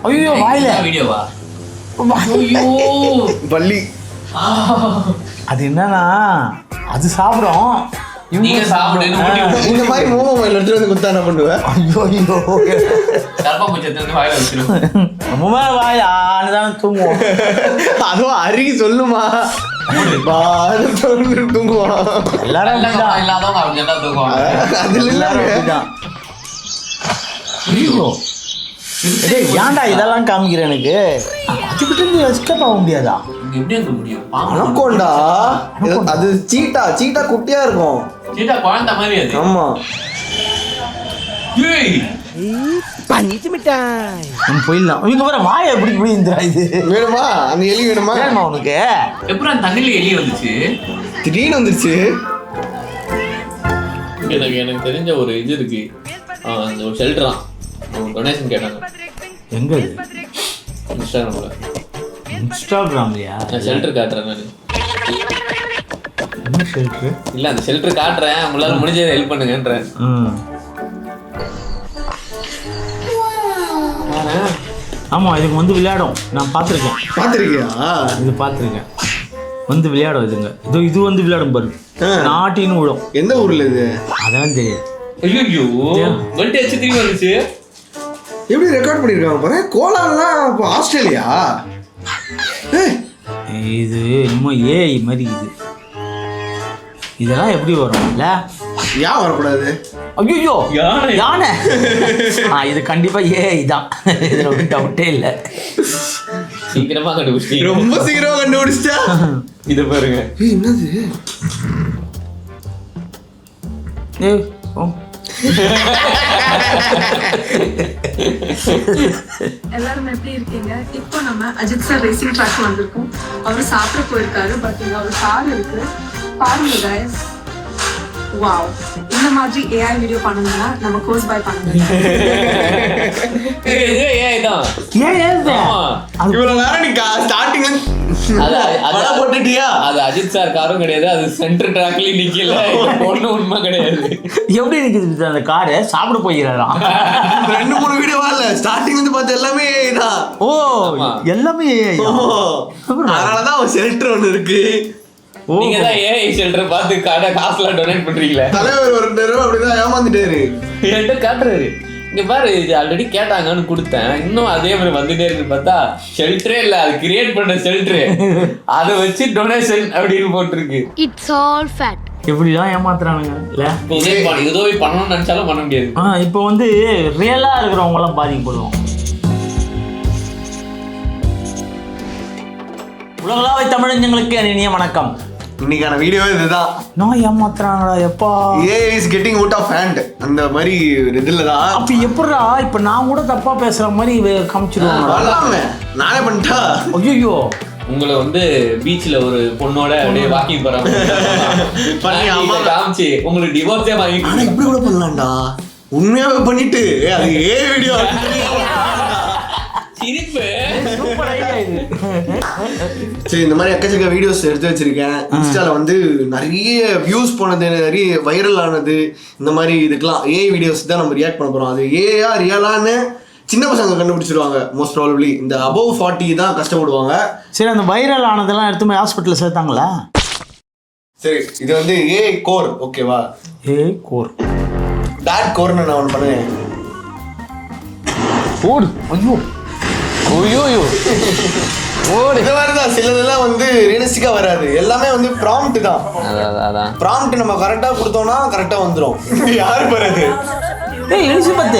ஐயோ வாயில வீடியோவா? ஐயோ பள்ளி. அது என்னன்னா அது சாப்பிடும். நீங்க சாப்பிடுன்னு இந்த மாதிரி மோமோ மயில் எடுத்து வந்து குத்தா என்ன பண்ணுவேன்? ஐயோ ஐயோ கருப்பாம்பூச்சத்தை வந்து வாயில வச்சிருவோம். ரொம்ப வாயான்னு தானே தூங்குவோம். அதுவும் அருகி சொல்லுமா தூங்குவான். எல்லாரும் அப்படிதான். இல்லாதவங்க அவங்க என்ன தூக்குவாங்க. அதுல எல்லாரும் அப்படிதான். ஐயோ டேய் ஏன்டா இதெல்லாம் காமிக்கிற எனக்கு? அதுக்கிட்ட இருந்து எஸ்கேப் ஆக முடியாதா? இங்க எப்படி இருக்க முடியும்? அனக்கோண்டா. அது சீட்டா குட்டியா இருக்கும். சீட்டா குழந்தை மாதிரி அது. ஆமா. ஏய் பண்ணிட்டு மிட்டாய். நம்ம போயிடலாம். இங்க வர வாயை எப்படி இப்படி இந்திரா இது? வேணுமா? அந்த எலி வேணுமா? வேணுமா உனக்கு? எப்படி அந்த தண்ணியில எலி வந்துச்சு? திடீர்னு வந்துருச்சு. எனக்கு தெரிஞ்ச ஒரு இது இருக்கு. அந்த ஒரு ஷெல்டர் தான். டொனேஷன் கேட்டாங்க. எங்க இது? இன்ஸ்டாகிராம்ல. இன்ஸ்டாகிராம்லயா? நான் ஷெல்டர் காட்டுறேன் நான். என்ன ஷெல்டர்? இல்ல அந்த ஷெல்டர் காட்டுறேன். உங்களால முடிஞ்சதை ஹெல்ப் பண்ணுங்கன்றேன். ஆமா இதுக்கு வந்து விளையாடும். நான் பார்த்துருக்கேன். பாத்திருக்கியா? இது பார்த்துருக்கேன். வந்து விளையாடும் இதுங்க. இது வந்து விளையாடும் பாரு. நாட்டின்னு விழும். எந்த ஊர்ல இது? அதான் தெரியும். ஐயோ வண்டி அச்சு திரும்பி வந்துச்சு. எப்படி ரெக்கார்ட் பண்ணிருக்காங்க பாரு. கோலாலாம் இப்போ ஆஸ்திரேலியா. இது இன்னும் ஏஐ மாதிரி இது. இதெல்லாம் எப்படி வரும் இல்ல? ஏன் வரக்கூடாது? ஐயோ யானை. யானை. இது கண்டிப்பா ஏஐ தான். இதுல ஒரு டவுட்டே இல்லை. சீக்கிரமா கண்டுபிடிச்சிட்டீங்க. ரொம்ப சீக்கிரமா கண்டுபிடிச்சிட்டா. இது பாருங்க. என்னது? எல்லாரும் எப்படி இருக்கீங்க? இப்போ நம்ம அஜித் சார் ரேசிங் ட்ராக் வந்திருக்கோம். அவர் சாப்பிட போயிருக்காரு. பட் இங்க ஒரு கார் இருக்கு பாருங்க guys. வாவ், இந்த மாதிரி ஏஐ வீடியோ பண்ணணும்னா நம்ம கோர்ஸ் பை பண்ணுங்க. இது ஏஐ தான். இவ்வளவு நேரம் நீ ஸ்டார்டிங்ல அது போட்டுட்டியா? அது அஜித் சார் காரும் கிடையாது. அது சென்டர் ட்ராக்லயும் நிக்கல. ஒண்ணு உண்மை கிடையாது. எப்படி இருக்குது அந்த காரு? சாப்பிட போகிறாராம். 2-3 வீடியோ வரல. ஸ்டார்டிங்ல இருந்து பார்த்து எல்லாமே தான். ஓ எல்லாமே ஏஐ. அதனாலதான் அவன் ஷெல்டர் ஒண்ணு இருக்கு. நீங்க தான் ஏஐ ஷெல்டர் பார்த்து காசுலாம் டொனேட் பண்றீங்களா? தலைவர் ஒரு நேரம் அப்படிதான் ஏமாந்துட்டாரு. என்கிட்ட காட்டுறாரு. இங்க பாரு இது ஆல்ரெடி கேட்டாங்கன்னு கொடுத்தேன். இன்னும் அதே மாதிரி வந்துட்டே இருக்கு. பார்த்தா ஷெல்டரே இல்ல, அது கிரியேட் பண்ண ஷெல்டரு. அதை வச்சு டொனேஷன் அப்படின்னு போட்டிருக்கு. It's all fate. எப்படிலாம் ஏமாத்துறானுங்க இல்ல? உதவி பண்ணணும்னு நினைச்சாலும் பண்ண முடியாது. இப்போ வந்து ரியலா இருக்கிறவங்க எல்லாம் பாதிக்கப்படுவோம். உலகளாவை தமிழஞ்சங்களுக்கு இனிய வணக்கம். இன்னைக்கான வீடியோ இதுதான். நான் ஏமாத்துறாங்களா எப்பா? AI is getting out of hand. அந்த மாதிரி இதுலதான். அப்ப எப்படா இப்ப நான் கூட தப்பா பேசுற மாதிரி காமிச்சிருவாங்க. நானே பண்ணிட்டா. ஐயோ உங்களை வந்து பீச்ல ஒரு பொண்ணோட அப்படியே வாக்கிங் போறாங்க காமிச்சு உங்களுக்கு டிவோர்ஸே வாங்கி. ஆனா இப்படி கூட பண்ணலாம்டா. உண்மையாவே பண்ணிட்டு அது AI வீடியோ. சரி, இந்த மாதிரி எக்கச்சக்க வீடியோஸ் எடுத்து வச்சிருக்கேன். இன்ஸ்டால வந்து நிறைய வியூஸ் போனது, நிறைய வைரல் ஆனது. இந்த மாதிரி இதுக்கெல்லாம் ஏஐ வீடியோஸ் தான் நம்ம ரியாக்ட் பண்ண போறோம். அது ஏஐயா ரியலான்னு சின்ன பசங்க கண்டுபிடிச்சிருவாங்க மோஸ்ட் ப்ராபபிலி. இந்த above 40 தான் கஷ்டப்படுவாங்க. சரி, அந்த வைரல் ஆனதெல்லாம் எடுத்து போய் ஹாஸ்பிட்டல்ல சேர்த்தாங்களா? சரி, இது வந்து ஏஐ கோர். ஓகேவா? ஏஐ கோர் டாட் கோர்னு நான் ஒன்று பண்ணுவேன். ஓடு. ஐயோ ஓய்யோ ஓடு. இந்த மாதிரி தான் சிலதெல்லாம் வந்து ரியலிஸ்டிக்கா வராது. எல்லாமே வந்து ப்ராம்ப்ட் தான். அதான் ப்ராம்ப்ட் நம்ம கரெக்டா கொடுத்தோம்னா கரெக்டா வந்துரும். யாரு பாருது? ஏய் எலிசபெத்.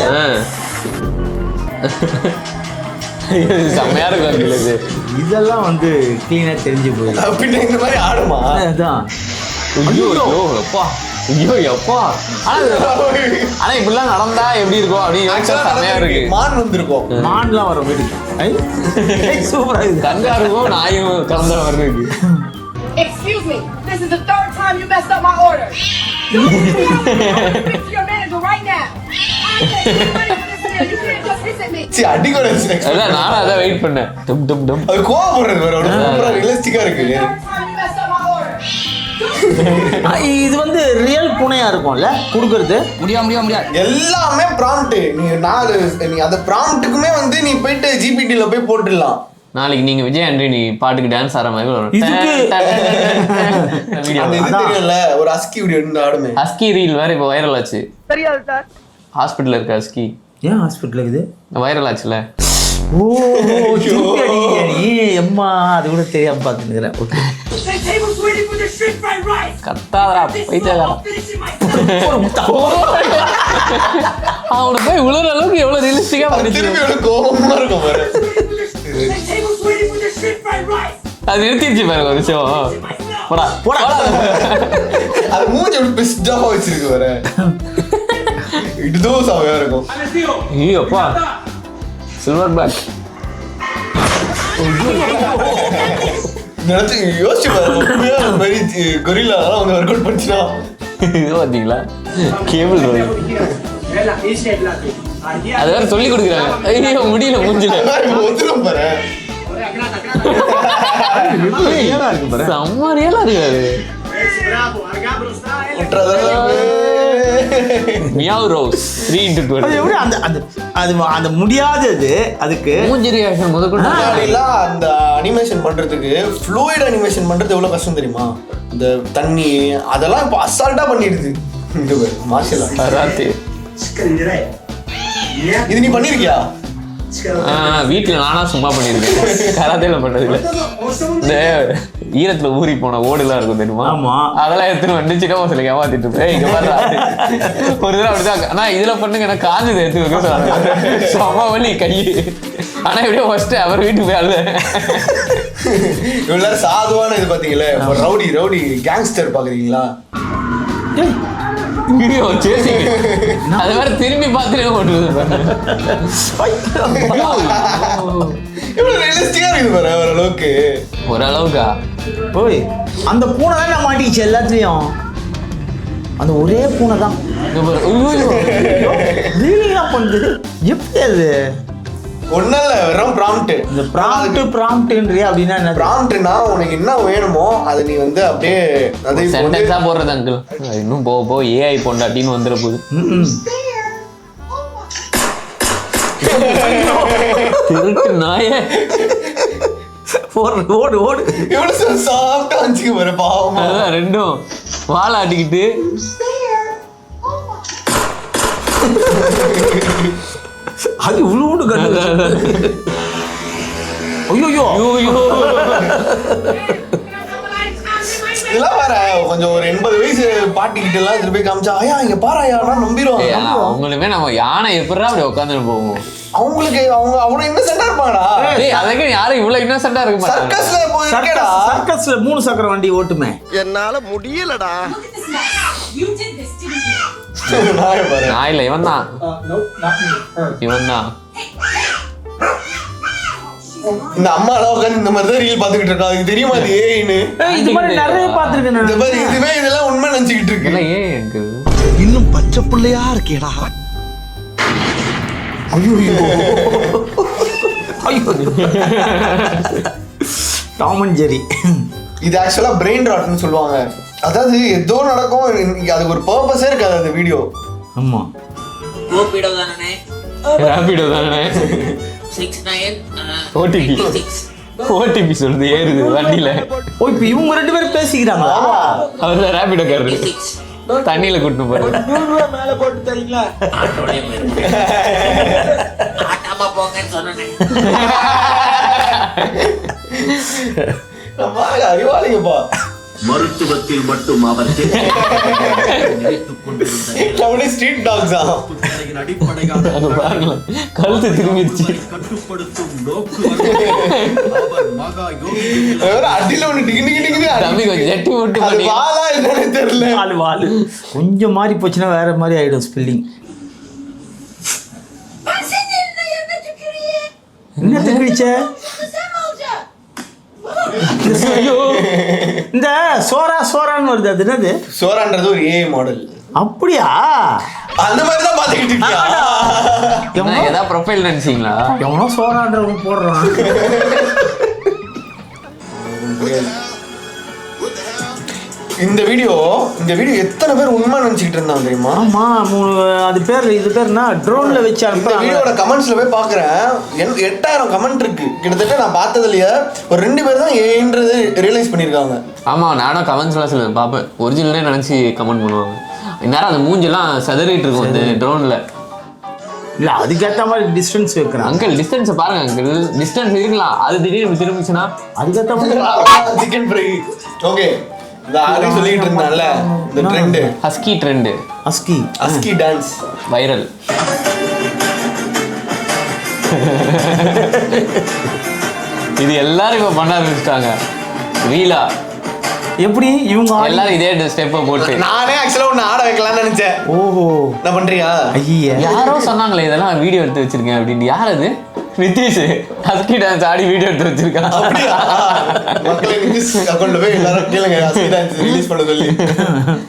செம்மையா இருக்கு. இதெல்லாம் வந்து கிளீனா தெரிஞ்சு போயிடும். பின்ன இந்த மாதிரி ஆடுமா? அதான். ஐயோ அப்பா. ஐயோ எப்பா. ஆனா இப்படிலாம் நடந்தா எப்படி இருக்கும் அப்படின்னு செம்மையா இருக்கு. மான் வந்திருக்கும். மான்லாம் வரும் வீட்டுக்கு. சூப்பரா இருக்கு. கங்காருக்கும் நாயும் கலந்த மாதிரி இருக்கு. Excuse me, this is the 3rd time you messed up my order. You speak to your manager right now. I said you money for this meal. You can't just visit me. சரி, அடிக்கோட நானும் அதான் wait பண்ணேன். டும் டும் டும். அது கோவப்படுறது வேற. ரியலிஸ்டிக்கா இருக்கு. 3rd time you messed up my order. இது வந்து ரியல் பூனையா இருக்கும்ல கொடுக்கறது? முடியாது எல்லாமே ப்ராம்ப்ட். நீ அந்த ப்ராம்ப்ட்டுக்குமே வந்து நீ போயிட்டு ஜிபிடில போய் போட்டுடலாம். நாளைக்கு நீங்க விஜய் ஆண்டனி பாட்டுக்கு டான்ஸ் ஆடுற மாதிரி வரும். அந்த இது தெரியல, ஒரு அஸ்கி வீடியோ இருந்து ஆடுமே. ஹஸ்கி ரீல் வேற இப்போ வைரல் ஆச்சு. தெரியாது சார். ஹாஸ்பிட்டல்ல இருக்க ஹஸ்கி ஏன் ஹாஸ்பிட்டல் இருக்குது? வைரல் ஆச்சுல. ஓ திருப்பி அடிக்கிறியா நீ? எம்மா அது கூட தெரியாம பார்த்துக்கிறேன். Okay The table's waiting for the shrimp fried rice. கத்தாதடா பைத்தியக்காரா. I'm finishing my அவனை போய் உழுற அளவுக்கு எவ்வளவு ரியலிஸ்டிக்கா பண்ணிச்சு. திருப்பி ஒரு கோபமா இருக்கும் பாரு. The table's waiting for the shrimp fried rice. அது நிறுத்திடுச்சு பாருங்க ஒரு விஷயம். போடா போடா. அது மூஞ்சி அப்படி பெஸ்டா வச்சிருக்கு பாரு. இதுதான் சாவையா இருக்கும். ஐயோ அப்பா சில்வர் பேக். நினைச்சு யோசிச்சு பாரு, கொரில்லா வந்து ஒர்க் அவுட் பண்ணிச்சுனா இது பாத்தீங்களா கேபிள் ரோல். அது வேற சொல்லி கொடுக்குறாங்க. ஐயோ முடியல மூஞ்சில ஒத்துரும் பாரு. செம்ம ரியலா இருக்காது. Meow rose 3x12. அது எப்படி அந்த அந்த அது அந்த முடியாதது அதுக்கு மூஞ்சி ரியாக்ஷன் முதற்கொண்டு முன்னாடிலாம் அந்த அனிமேஷன் பண்றதுக்கு ஃப்ளூயிட் அனிமேஷன் பண்றது எவ்வளவு கஷ்டம் தெரியுமா? இந்த தண்ணி அதெல்லாம் இப்போ அசால்ட்டா பண்ணிடுது. இங்க பாரு மார்ஷல் ராத்தி. இது நீ பண்ணிருக்கியா? வீட்டுல நானா சும்மா பண்ணிருக்கேன். கராத்தேல பண்ணது இல்ல. இந்த ஈரத்துல ஊறி போன ஓடுலாம் இருக்கும் தெரியுமா? ஆமா. அதெல்லாம் எடுத்துட்டு வந்து சின்ன பசங்க ஏமாத்திட்டு இருப்பேன். இங்க பாரு ஒரு தடவை அப்படிதான். ஆனா இதுல பண்ணுங்க எனக்கு காஞ்சது எடுத்து வைக்க சொன்னாங்க. செம்ம வலி கை. ஆனா எப்படியோ ஃபர்ஸ்ட் அவர் வீட்டுக்கு போய் அழுத. இவ்வளவு சாதுவான இது பாத்தீங்களா? ரவுடி ரவுடி கேங்ஸ்டர் பாக்குறீங்களா? அது வேற திரும்பி பார்த்துட்டே ஓட்டுறது. இவ்வளவு ரியலிஸ்டிக்கா இருக்குது பாரு ஓரளவுக்கு. ஓரளவுக்கா? ஓய் அந்த பூனை தான் மாட்டிச்சு எல்லாத்துலயும். அந்த ஒரே பூனை தான் ரீலிங்லாம் பண்ணுது. எப்படி அது? ஒன்னும் இல்ல, வெறும் ப்ராம்ப்ட். இந்த ப்ராம்ப்ட்ன்றியா அப்படின்னா என்ன? ப்ராம்ப்ட்னா உனக்கு என்ன வேணுமோ அதை நீ வந்து அப்படியே அதை சென்டென்ஸா போடுறது அங்கிள். இன்னும் போக போக ஏஐ பொண்டாட்டின்னு வந்துட போகுது. திருட்டு நாயே. ஓடு ஓடு. எவ்வளவு சாஃப்டா வந்துச்சு பாரு பாவமா. அதான் ரெண்டும் வாழை ஆட்டிக்கிட்டு. அது உழுவுண்டு கண்டு. ஐயோ இதெல்லாம் வேற கொஞ்சம் ஒரு 80 வயசு பாட்டிக்கிட்ட எல்லாம் திருப்பி காமிச்சா ஐயா இங்க பாராயா நம்பிடுவாங்க. அவங்களுமே நம்ம யானை எப்படா அப்படி உட்காந்துட்டு போவோம். அவங்களுக்கு அவங்க அவ்வளவு இன்னசென்ட்டா இருப்பாங்கடா. அதுக்கு யாரும் இவ்வளவு இன்னசென்ட்டா இருக்க மாட்டாங்க. சர்க்கஸ்ல போயிருக்கேடா. சர்க்கஸ்ல 3 சக்கர வண்டி ஓட்டுமே. என்னால முடியலடா. நான் இல்ல இவன் தான். இவன் தான். இந்த அம்மா எல்லாம் உட்காந்து இந்த மாதிரி தான் ரீல் பாத்துக்கிட்டு இருக்கா. அதுக்கு தெரியுமா அது ஏன்னு? இது மாதிரி நிறைய பாத்துருக்கேன். இந்த மாதிரி இதுவே இதெல்லாம் உண்மை நினைச்சுக்கிட்டு இருக்கு. இல்ல ஏன் எனக்கு இன்னும் பச்சை பிள்ளையா இருக்கேடா. Tom and Jerry. இது ஆக்சுவலா பிரெயின் ராட்னு சொல்லுவாங்க. அதாவது ஏதோ நடக்கும், அதுக்கு ஒரு பர்பஸே இருக்காது அந்த வீடியோ. ஆமா ரேபிடோ தானே. 69 ஓடிபி சொல்லுது ஏறுது வண்டியில. ஓ இப்போ இவங்க 2 பேரும் பேசிக்கிறாங்க. அவர் ரேபிடோ காரரு தண்ணியில கூட்டிட்டு போறாரு. 100 ரூபாய் மேல போட்டு தரீங்களா? ஆட்டாம போங்கன்னு சொன்னேன். அறிவாளிங்கப்பா. மருத்துவத்தில் மட்டும் அவர் ஸ்ட்ரீட் டாக்ஸா அடிப்படையான கழுத்து திரும்பிடுச்சு. கட்டுப்படுத்தும் நோக்கு அடியில ஒண்ணு டிகின்னு தம்பி கொஞ்சம் ஜட்டி போட்டு அது பண்ணி. வாழா என்னன்னு தெரியல. வாலு கொஞ்சம் மாறி போச்சுன்னா வேற மாதிரி ஆயிடும் ஸ்பெல்லிங். என்ன தெரிவிச்ச? இந்த சோரான்னு வருது. அது என்னது? சோரான்றது ஒரு ஏஐ மாடல். அப்படியா? அந்த மாதிரி தான் பாத்துக்கிட்டு இருக்கியா? ஏதாவது ப்ரொஃபைல் நினைச்சீங்களா? எவனோ சோரான்றவங்க போடுறான். இந்த வீடியோ எத்தனை பேர் உண்மை நினைச்சிட்டு இருந்தாங்க தெரியுமா? ஆமா, அது பேர் இது பேர்னா ட்ரோன்ல வச்சு இந்த அனுப்புறாங்க. வீடியோட கமெண்ட்ஸ்ல போய் பாக்குறேன், 8000 கமெண்ட் இருக்கு. கிட்டத்தட்ட நான் பார்த்ததுலயே ஒரு 2 பேர் தான் ஏன்றது ரியலைஸ் பண்ணிருக்காங்க. ஆமா, நானும் கமெண்ட்ஸ்லாம் சொல்லுவேன், பார்ப்பேன். ஒரிஜினலே நினைச்சு கமெண்ட் பண்ணுவாங்க. இந்நேரம் அந்த மூஞ்செல்லாம் சதறிட்டு இருக்கும் இந்த ட்ரோன்ல. இல்ல, அதுக்கேற்ற மாதிரி டிஸ்டன்ஸ் வைக்கிறாங்க. அங்கிள் டிஸ்டன்ஸை பாருங்க அங்கிள், டிஸ்டன்ஸ் இருக்கலாம். அது திடீர்னு திரும்பிச்சுன்னா அதுக்கேற்ற மாதிரி சிக்கன் ஃப்ரை. ஓகே, இந்த ஆரி சொல்லிட்டு இருந்தான்ல, இந்த trend husky trend, husky dance viral. இது எல்லாரும் இப்போ பண்ண ஆரம்பிச்சிட்டாங்க. ரீலா எப்படி இவங்க எல்லாரும் இதே ஸ்டெப்பை போட்டு. நானே ஆக்சுவலா ஒன்னு ஆட வைக்கலாம்னு நினைச்சேன். ஓஹோ, என்ன பண்றியா? ஐயா, யாரோ சொன்னாங்களே இதெல்லாம் வீடியோ எடுத்து வச்சிருக்கேன் அப்படின்னு. யார் அது? நிதிஷ் ஹஸ்கி டான்ஸ் ஆடி வீடியோ எடுத்து வச்சிருக்கான். அப்படியா? மக்களே, நிதிஷ் அக்கௌண்ட்ல போய் எல்லாரும் கேளுங்க, ஹஸ்கி டான்ஸ் ரிலீஸ் பண்ண சொல்லி.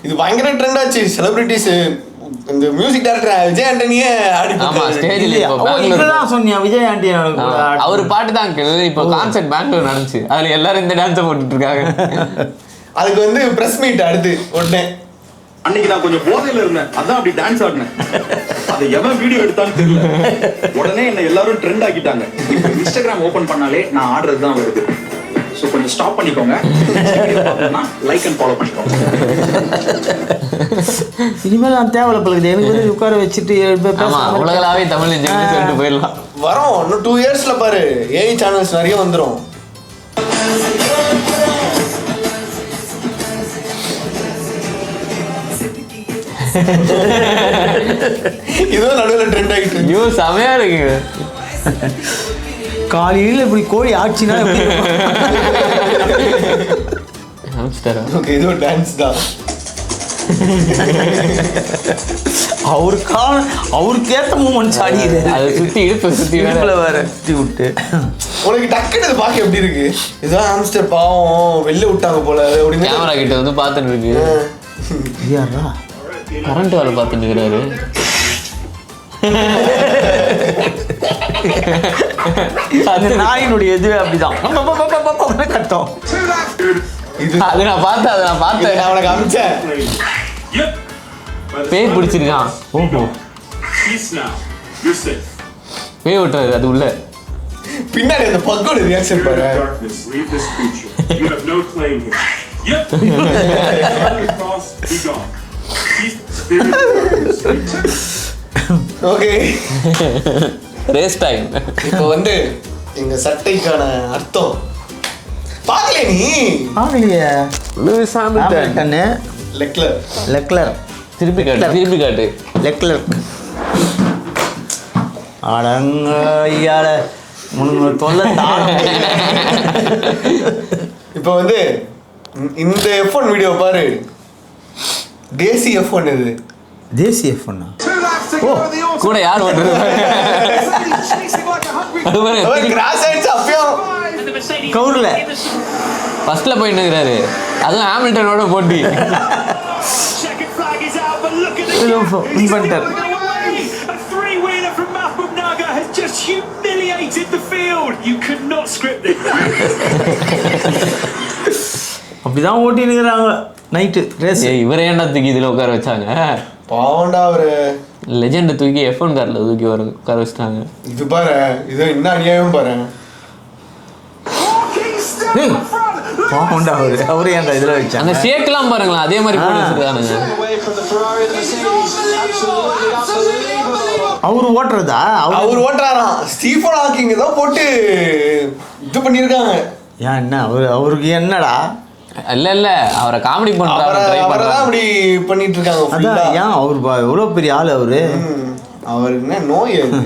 இது பயங்கர ட்ரெண்ட் ஆச்சு. செலிபிரிட்டிஸ், இந்த மியூசிக் டைரக்டர் விஜய் ஆண்டனியே ஆடி. ஆமா, ஸ்டேஜ்ல இப்பதான் சொன்னியா விஜய் ஆண்டி? அவர் பாட்டு தான் இப்போ கான்சர்ட் பெங்களூர் நடந்துச்சு. அதுல எல்லாரும் இந்த டான்ஸை போட்டுட்டு இருக்காங்க. அதுக்கு வந்து பிரஸ் மீட் அடுத்து உடனே. அன்னைக்கு நான் கொஞ்சம் போதையில இருந்தேன், அதான் அப்படி டான்ஸ் ஆடினேன். அதை எவன் வீடியோ எடுத்தான்னு தெரியல. உடனே என்ன எல்லாரும் ட்ரெண்ட் ஆக்கிட்டாங்க. இப்போ இன்ஸ்டாகிராம் ஓபன் பண்ணாலே நான் ஆடுறது தான் வருது. ஸோ கொஞ்சம் ஸ்டாப் பண்ணிக்கோங்க, லைக் அண்ட் ஃபாலோ பண்ணிக்கோங்க. இனிமேல் நான் தேவையில்ல பழகுது. எனக்கு வந்து உட்கார வச்சுட்டு ஆமா, உலகளாவே தமிழ் சொல்லிட்டு போயிடலாம். வரோம் இன்னும் 2 இயர்ஸ்ல பாரு, ஏஐ சேனல்ஸ் நிறைய வந்துடும். இதுவும் நடுவில் ட்ரெண்ட் ஆகிட்டு ஐயோ செமையா இருக்கு. காலையில் இப்படி கோழி ஆச்சுன்னா ஓகே, இது ஒரு டான்ஸ் தான். அவருக்கு ஏற்ற மூமெண்ட்ஸ் ஆடிது. அதை சுத்தி சுத்தி வேற சுத்தி விட்டு உனக்கு டக்குனு இது பார்க்க எப்படி இருக்கு? இதுதான் ஹாம்ஸ்டர் பாவம் வெளில விட்டாங்க போல அப்படின்னு கேமரா கிட்ட வந்து பார்த்துட்டு இருக்கு. யாரா கரண்ட் வேலை பார்த்துட்டு இருக்கிறாரு. அந்த நாயினுடைய இதுவே அப்படிதான் கட்டம். அது நான் பார்த்தேன். நான் உனக்கு அமிச்சேன். பேய் பிடிச்சிருக்கான். ஓஹோ, பேய் விட்டுறாரு அது உள்ள. பின்னாடி அந்த பக்கோட ரியாக்ஷன் பாரு. Okay, race time. இப்போ வந்து எங்க சட்டைக்கான அர்த்தம் பாக்கல நீ? ஆகலையே. லெக்லர் திருப்பி காட்டு. லெக்லர் அடங்க ஐயால முன்னு தொல்லை. இப்போ வந்து இந்த F1 வீடியோ பாரு. தேசி F1 இது. தேசி F1 கூட யார் ஓட்டுறது? கிராஸ் ஆயிடுச்சு அப்பயும். கவுர்ல ஃபர்ஸ்ட்ல போய் நிற்கிறாரு. அதுவும் ஹாமில்டனோட போட்டி. பண்ணிட்டார். அப்படிதான் ஓட்டி நிற்கிறாங்க நைட்டு ரேஸ். இவரே ஏன்டா தூக்கி இதுல உட்கார வச்சாங்க? பாவண்டா அவரு. லெஜெண்டை தூக்கி F1 கார்ல தூக்கி உட்கார வச்சிட்டாங்க. இது பாரு, இது என்ன அநியாயம் பாரு. பாவண்டா அவரு ஏன்டா இதுல வச்சாங்க? அந்த ஷேக்லாம் பாருங்களேன், அதே மாதிரி போட்டு வச்சிருக்கானுங்க. அவரு ஓட்டுறதா? அவர் ஓட்டுறாராம். ஸ்டீஃபன் ஹாக்கிங் தான் போட்டு இது பண்ணிருக்காங்க. ஏன் என்ன அவருக்கு என்னடா? இல்ல அவரை காமெடி பண்றாரு, ட்ரை பண்றாரு. அப்படி பண்ணிட்டு இருக்காங்க. அதான் ஏன் அவர் எவ்வளவு பெரிய ஆள் அவரு. அவருக்கு என்ன நோய் அது?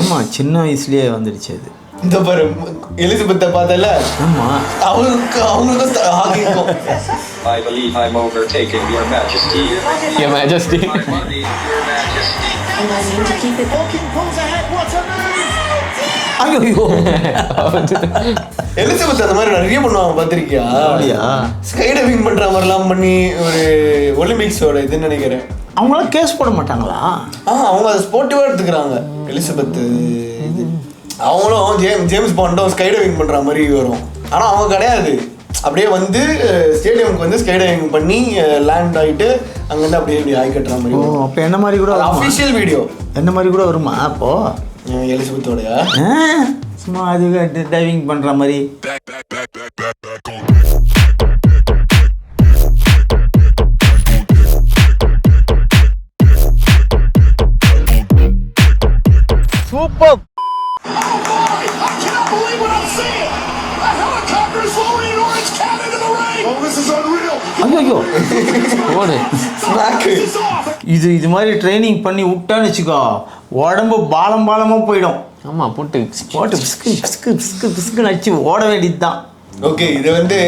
ஆமா, சின்ன வயசுலயே வந்துடுச்சு அது. இந்த பாரு எலிசபெத்தை பார்த்தல. ஆமா, அவங்களுக்கு ஹாக்கிங்கும். I believe I'm overtaking your majesty. Your majesty. And I need to keep it. ஐயோ, எலிசபெத் அந்த மாதிரி நிறைய பண்ணுவாங்க பார்த்திருக்கியா? ஸ்கை டைவிங் பண்ற மாதிரிலாம் பண்ணி ஒரு ஒலிம்பிக்ஸோட இதுன்னு நினைக்கிறேன். அவங்களாம் கேஸ் போட மாட்டாங்களா? அவங்க அதை ஸ்போர்ட்டிவா எடுத்துக்கிறாங்க. எலிசபெத் இது அவங்களும் ஜேம்ஸ் பாண்டும் ஸ்கை டைவிங் பண்ற மாதிரி வரும். ஆனா அவங்க கிடையாது. அப்படியே வந்து ஸ்டேடியமுக்கு வந்து ஸ்கை டைவிங் பண்ணி லேண்ட் ஆகிட்டு அங்கேருந்து அப்படியே இப்படி ஆய் கட்டுற மாதிரி ஓ அப்போ என்ன மாதிரி கூட அஃபிஷியல் வீடியோ என்ன மாதிரி கூட வருமா அப்போ எலிசபெத்தோடையா சும்மா அது டைவிங் பண்ணுற மாதிரி சூப்பர் ஐயோ ஓடு ஸ்நாக்கு இது மாதிரி ட்ரைனிங் பண்ணி விட்டான்னு வச்சுக்கோ உடம்பு பாலமாக போயிடும். ஆமா போட்டு பிஸ்கு பிஸ்கு பிஸ்கு பிஸ்குன்னு அடிச்சு ஓட வேண்டியது தான். ஓகே இது வந்து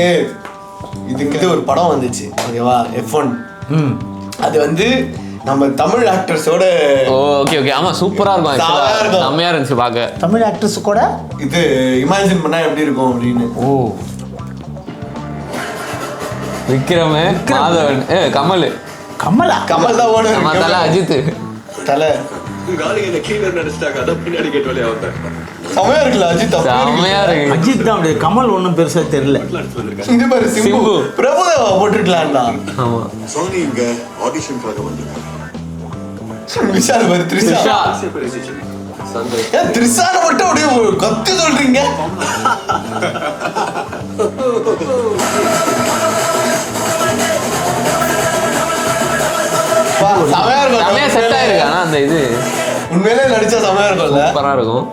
இதுக்கு ஒரு படம் வந்துச்சு ஓகேவா F1 அது வந்து நம்ம தமிழ் ஆக்டர்ஸோட ஓகே ஓகே ஆமா சூப்பரா இருக்கும் செம்மையா இருந்துச்சு பார்க்க. தமிழ் ஆக்டர்ஸ் கூட இது இமேஜின் பண்ணா எப்படி இருக்கும் அப்படின்னு. ஓ விக்ரம் மாதவன் கமல் கமல் தான் ஓனர் நம்ம தல அஜித் தல காலிங்க கீழே நடிச்சிட்டாங்க அதான் பின்னாடி கேட்டு வழியா வந்தேன் செமையா இருக்குல்ல அஜித் செம்மையா இருக்கு. அஜித் தான் அப்படியே கமல் ஒன்றும் பெருசாக தெரியல. இது பாரு சிம்பு சிம்பு. பிரபுதேவா போட்டிருக்கலாம்டா. ஆமா சோனி இங்க ஆடிஷனுக்காக வந்திருக்காங்க விஷால் பாரு த்ரிஷா ஏன் த்ரிஷான மட்டும் அப்படியே கத்து சொல்றீங்க செம்மையா செட் ஆயிருக்கு. ஆனா அந்த இது உண்மையிலே நடிச்சா செமையா இருக்கும்ல சூப்பரா இருக்கும்.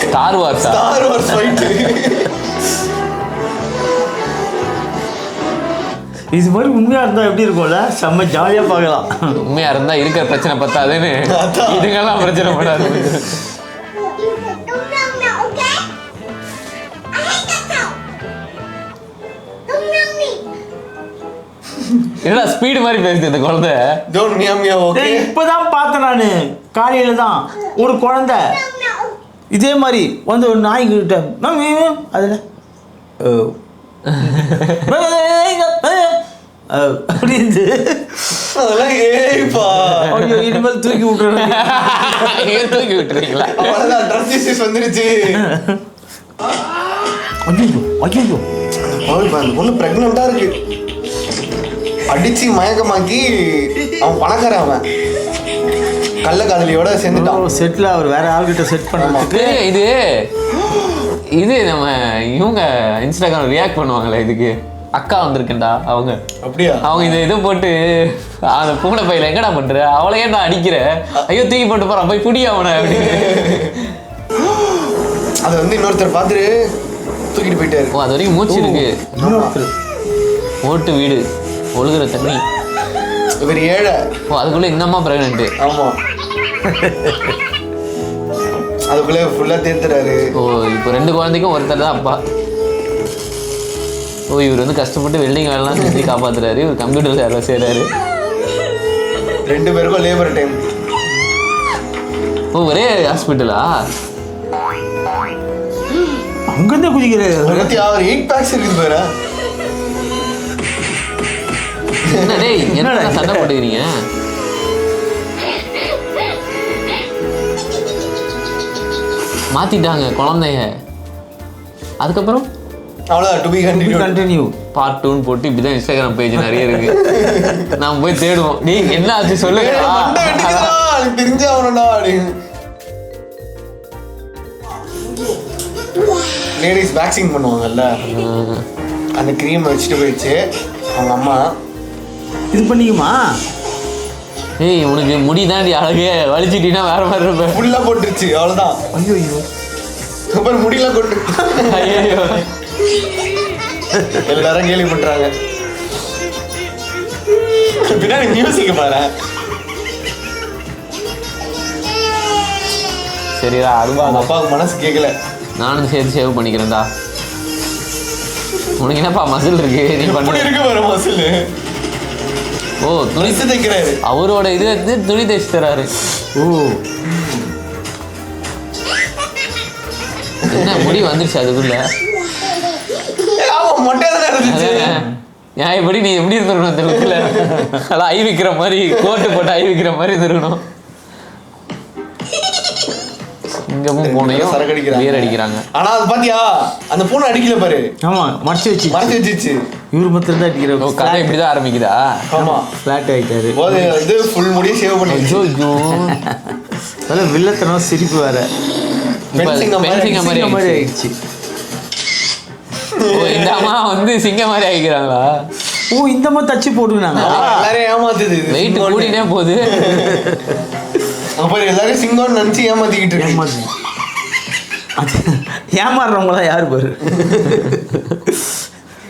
ஸ்டார் வார்ஸ் ஃபைட் இது மாதிரி உண்மையாக இருந்தால் எப்படி இருக்கும்ல செம்ம ஜாலியாக பார்க்கலாம். உண்மையா இருந்தா இருக்கிற பிரச்சனை பத்தாதுன்னு இதுங்கெல்லாம் பிரச்சனை படாது. என்னடா ஸ்பீடு மாதிரி பேசுது இந்த குழந்தை. டோன்ட் மியா மியா ஓகே இப்போதான் பார்த்தேன் நான் காலையில் தான் ஒரு குழந்தை இதே மாதிரி வந்து ஒரு நாய்கிட்ட அதில் அப்படின்னு அதெல்லாம் ஏய்ப்பா இனிமேல் தூக்கி விட்டுறேன். தூக்கி விட்டுறீங்களா? அவ்வளோதான் ட்ரெஸ் இஷ்யூஸ் வந்துருச்சு. ஐயோ அந்த பொண்ணு ப்ரெக்னெண்ட்டாக இருக்கு. அடிச்சு மயக்கமாக்கி அவன் பணக்காரன் அவன் கள்ளக்காதலியோட சேர்ந்துட்டான். செட்டில் அவர் வேற ஆள்கிட்ட செட் பண்ணுறதுக்கு இது இது நம்ம இவங்க இன்ஸ்டாகிராம் ரியாக்ட் பண்ணுவாங்களே இதுக்கு அக்கா வந்திருக்குண்டா அவங்க அப்படியா அவங்க இதை போட்டு அந்த பூனை பையில எங்கடா பண்ற அவளை ஏன்டா அடிக்கிற ஐயோ தூக்கி போட்டு போறான் போய் புடி அவனை அப்படின்னு அதை வந்து இன்னொருத்தர் பார்த்துட்டு தூக்கிட்டு போயிட்டாரு. ஓ அது வரைக்கும் மூச்சு இருக்கு. ஓட்டு வீடு ஒழுகுற தண்ணி இவர் ஏழை. ஓ அதுக்குள்ள இந்த அம்மா பிரெக்னென்ட். ஆமா அதுக்குள்ள ஃபுல்லா தேத்துறாரு. ஓ இப்போ 2 குழந்தைக்கும் ஒருத்தர் தான் அப்பா. ஓ இவர் வந்து கஷ்டப்பட்டு வெல்டிங் வேலைலாம் செஞ்சு காப்பாத்துறாரு. இவர் கம்ப்யூட்டர் வேலை செய்யறாரு. 2 பேருக்கும் லேபர் டைம். ஓ ஒரே ஹாஸ்பிட்டலா? அங்கிருந்தே குதிக்கிறாரு. அவர் 8 பேக்ஸ் இருக்குது பாரு. என்ன டேய் என்னடா சண்டை போட்டுக்கிறீங்க? மாத்திட்டாங்க குழந்தைய. அதுக்கப்புறம் அவ்வளோதான் டு பி கண்டினியூ பார்ட் 2 போட்டு இப்படிதான் இன்ஸ்டாகிராம் பேஜ் நிறைய இருக்கு. நாம போய் தேடுவோம். நீ என்ன ஆச்சு சொல்லுங்க. தெரிஞ்சு அவனடா அப்படின்னு. லேடிஸ் வேக்சின் பண்ணுவாங்கல்ல அந்த க்ரீம் வச்சுட்டு போயிடுச்சு அவங்க அம்மா. இது பண்ணிக்குமா? ஏய் உனக்கு முடி தாண்டி அழகே வலிச்சிட்டீங்கன்னா வேற மாதிரி இருப்ப. ஃபுல்லா போட்டுருச்சு அவ்வளோதான். ஐயோ ஐயோ சூப்பர் முடியெல்லாம் கொண்டு ஐயோ எல்லாரும் கேள்வி பண்றாங்க. பின்னாடி மியூசிக் பாரு. சரிடா அருவா அவங்க அப்பாவுக்கு மனசு கேட்கல. நானும் சேர்த்து சேவ் பண்ணிக்கிறேன்டா. உனக்கு என்னப்பா மசில் இருக்கு நீ பண்ண இருக்கு பாரு மசில். ஓ துணி தைக்கிறாரு. அவரோட இது வந்து துணி தைச்சு தராரு. ஓ என்ன முடி வந்துருச்சு அதுக்குள்ள. எப்படி நீ எப்படி இருக்கணும் அந்த லுக்கில்? அதான் ஐ விற்கிற மாதிரி கோட்டு போட்டு ஐ விற்கிற மாதிரி இருக்கணும். சிங்கமும் பூனையும் சரக்கு அடிக்கிறாங்க. பியர் அடிக்கிறாங்க. ஆனா அது பாத்தியா அந்த பூனை அடிக்கல பாரு. ஆமா மறைச்சு வச்சிருச்சு. இவரு மாத்திரம் தான் அடிக்கிற. கதை இப்படிதான் ஆரம்பிக்குதா? ஆமா ஃபிளாட் ஆயிட்டாரு. இது ஃபுல் முடிய சேவ் பண்ணி. ஐயோ அதெல்லாம் வில்லத்தனம் சிரிப்பு வேற. பென்சிங்க மாதிரி ஆயிடுச்சு. இந்த அம்மா வந்து சிங்கம் மாதிரி ஆகிக்கிறாங்களா? ஓ இந்த மாதிரி தச்சு போடுவாங்க. எல்லாரும் ஏமாத்துது. வெயிட் கூடினே போகுது. அப்புறம் எல்லாரும் சிங்கம்னு நினைச்சு ஏமாத்திக்கிட்டு இருக்கு. ஏமாறுறவங்களாம் யாரு பாரு.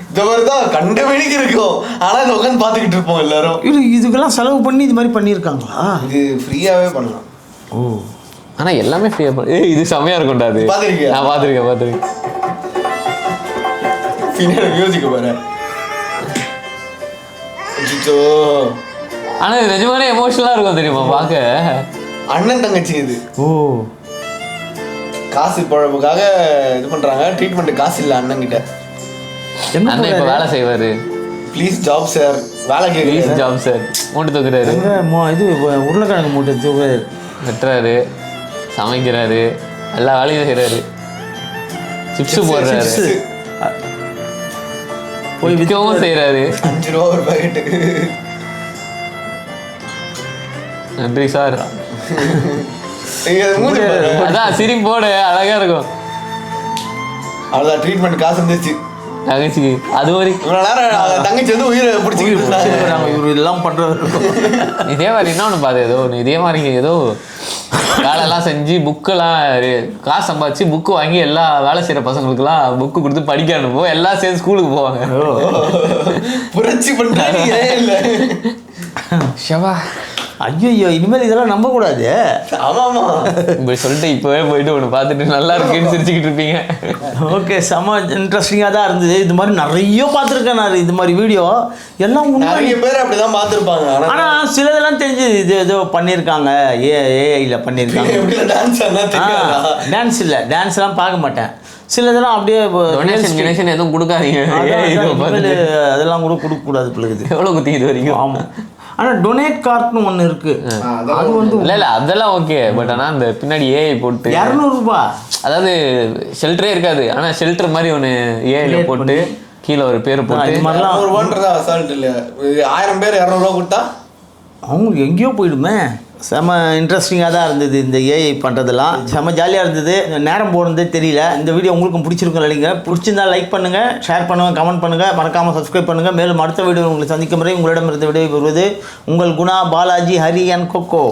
இந்த மாதிரி தான் கண்ட வேடிக்கை இருக்கும். ஆனா இதை உட்காந்து பார்த்துக்கிட்டு இருப்போம் எல்லாரும். இதுக்கெல்லாம் செலவு பண்ணி இது மாதிரி பண்ணியிருக்காங்களா? இது ஃப்ரீயாவே பண்ணலாம். ஓ ஆனா எல்லாமே ஃப்ரீயா பண்ண. இது செமையா இருக்கும்டா. அது பாத்திருக்கியா? நான் பாத்திருக்கேன். பின்னாடி மியூசிக் பாரு. ஆனா இது நிஜமானே எமோஷனலா இருக்கும் தெரியுமா பார்க்க. அண்ணன் தங்கச்சி இது. ஓ காசு பழப்புக்காக இது பண்றாங்க. ட்ரீட்மெண்ட் காசு இல்ல அண்ணன் கிட்ட. அண்ணன் இப்ப வேலை செய்வாரு. Please job sir. வேலை ப்ளீஸ் ஜாப் சார். மூட்டை தூக்குறாரு. இது உருளைக்கிழங்கு மூட்டை தூக்குறாரு. வெட்டுறாரு, சமைக்கிறாரு, எல்லா வேலையும் செய்யறாரு. சிப்ஸ் போடுறாரு, போய் விற்கவும் செய்யறாரு. 5 ரூபா ஒரு பாக்கெட்டுக்கு. நன்றி சார். அதான் சிரிப்போட அழகா இருக்கும். அவ்வளோதான் ட்ரீட்மெண்ட் காசு வந்துச்சு தங்கச்சிக்கு. அது வரைக்கும் தங்கச்சி வந்து உயிரை பிடிச்சிக்கிட்டு இவரு இதெல்லாம் பண்றாரு. இதே மாதிரி இன்னொன்று பார்த்து ஏதோ இதே மாதிரி ஏதோ வேலையெல்லாம் செஞ்சு புக்கெல்லாம் காசு சம்பாதிச்சு புக்கு வாங்கி எல்லா வேலை செய்கிற பசங்களுக்குலாம் புக்கு கொடுத்து படிக்க அனுப்புவோம். எல்லாம் சேர்ந்து ஸ்கூலுக்கு போவாங்க. புரட்சி பண்ணுறாங்க. இல்லை ஷவா ஐயோ இனிமேல் இதெல்லாம் நம்ப கூடாது. ஆமாமா இப்படி சொல்லிட்டு இப்போவே போயிட்டு ஒன்று பார்த்துட்டு நல்லா இருக்குன்னு சிரிச்சுக்கிட்டு இருப்பீங்க. ஓகே செம்ம இன்ட்ரெஸ்டிங்காக தான் இருந்தது. இது மாதிரி நிறைய பார்த்துருக்கேன் நான். இது மாதிரி வீடியோ எல்லாம் நிறைய பேர் அப்படிதான் பார்த்துருப்பாங்க. ஆனால் சிலதெல்லாம் தெரிஞ்சது இது ஏதோ பண்ணியிருக்காங்க. ஏஐயில் பண்ணியிருக்காங்க. டான்ஸ் இல்லை, டான்ஸ்லாம் பார்க்க மாட்டேன். சிலதெல்லாம் அப்படியே டொனேஷன் எதுவும் கொடுக்காதீங்க. அதெல்லாம் கூட கொடுக்கக்கூடாது பிள்ளைக்கு. எவ்வளோ குத்தி இது வரைக்கும். ஆமாம் ஆனால் டொனேட் கார்ட்னு ஒன்று இருக்கு. அது வந்து இல்லை அதெல்லாம் ஓகே. பட் ஆனால் அந்த பின்னாடி ஏஐ போட்டு 200 ரூபாய். அதாவது ஷெல்டரே இருக்காது. ஆனால் ஷெல்டர் மாதிரி ஒன்று ஏஐல போட்டு கீழே ஒரு பேர் போட்டு இது மாதிரிலாம் 200 ரூபான்றதா அசால்ட் இல்லை. 1000 பேர் 200 ரூபா கொடுத்தா அவங்க எங்கேயோ போயிடுமே. செம இன்ட்ரெஸ்டிங்காக தான் இருந்தது இந்த ஏஐ பண்ணுறதெல்லாம். செம ஜாலியாக இருந்தது. நேரம் போனதே தெரியல. இந்த வீடியோ உங்களுக்கும் பிடிச்சிருக்கும் இல்லைங்க. பிடிச்சிருந்தா லைக் பண்ணுங்கள், ஷேர் பண்ணுங்கள், கமெண்ட் பண்ணுங்கள், மறக்காமல் சப்ஸ்கிரைப் பண்ணுங்கள். மேலும் அடுத்த வீடியோ உங்களை சந்திக்கும் வரை உங்களிடமிருந்து விடைபெறுவது உங்கள் குணா, பாலாஜி, ஹரி அண்ட் கொக்கோ.